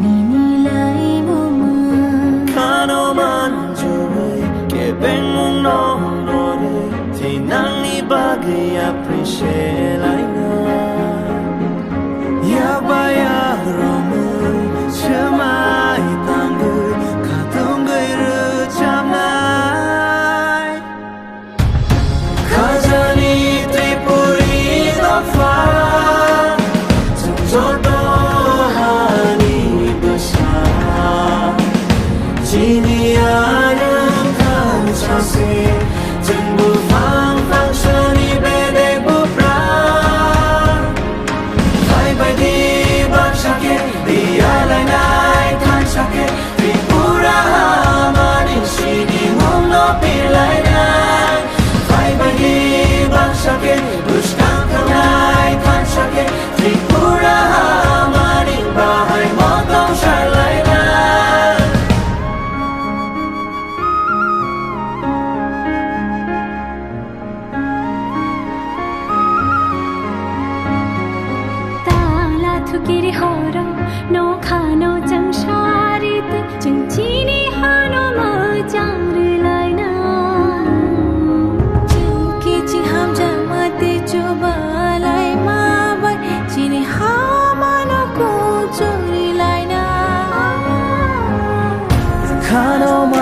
ni ni lai mo ma Kano man joy ke bengung no no de ti nang ni bagay appreciate lai na ya ba ya roman chamai tangu katong gai ru cham lai khajani tripuri da fa joto hani basa chini ayam kan chase jengbu fang fang shani bede bupra bye bye di bak shake di alai nai kan shake tripura manin shini mom no pilai nai bye bye di bak shake bushkan kanai kan shake tripura manin bahai motong shalai nai thukiri horo no khano chang sharit chung chini hano ma changri lai na ki chi ham jamate chuba lai ma bai chini ha mano ko chori lai na khano ma